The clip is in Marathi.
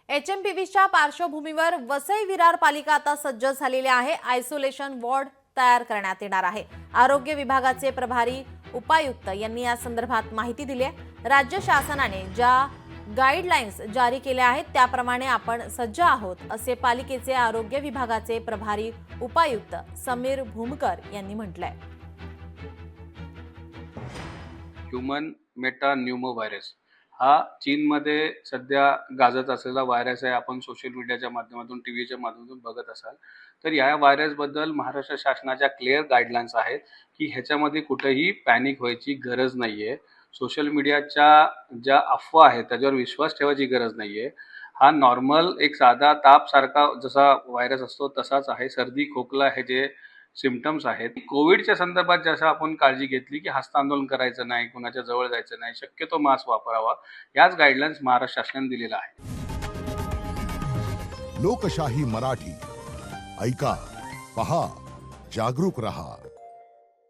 HMPVच्या पार्श्वभूमीवर वसई विरार पालिका आता सज्ज झालेली आहे। आयसोलेशन वॉर्ड तयार करण्यात येणार आहे। आरोग्य विभागाचे प्रभारी उपायुक्त यांनी या संदर्भात माहिती दिली आहे। राज्य शासनाने ज्या गाईडलाईन्स जारी केल्या आहेत त्याप्रमाणे आपण सज्ज आहोत, असे पालिकेचे आरोग्य विभागाचे प्रभारी उपायुक्त समीर भूमकर यांनी म्हटलंय। ह्यूमन मेटा न्यूमो व्हायरस हा चीनमध्ये सध्या गाजत असलेला व्हायरस आहे। आपण सोशल मीडियाच्या माध्यमातून, टीव्हीच्या माध्यमातून बघत असाल तर या व्हायरसबद्दल महाराष्ट्र शासनाच्या क्लिअर गाईडलाईन्स आहेत की ह्याच्यामध्ये कुठेही पॅनिक व्हायची गरज नाहीये। सोशल मीडियाच्या ज्या अफवा आहेत त्याच्यावर विश्वास ठेवायची गरज नाहीये। हा नॉर्मल एक साधा ताप सारखा जसा व्हायरस असतो तसाच आहे। सर्दी खोकला हे जे सिम्पटम्स आहेत, कोविडच्या संदर्भात जसं आपण काळजी घेतली की हस्तांदोलन करायचं नाही, कुणाच्या जवळ जायचं नाही, शक्यतो मास्क वापरावा, याच गाईडलाईन्स महाराष्ट्र शासनाने दिलेला आहे। लोकशाही मराठी ऐका, पहा, जागरूक रहा।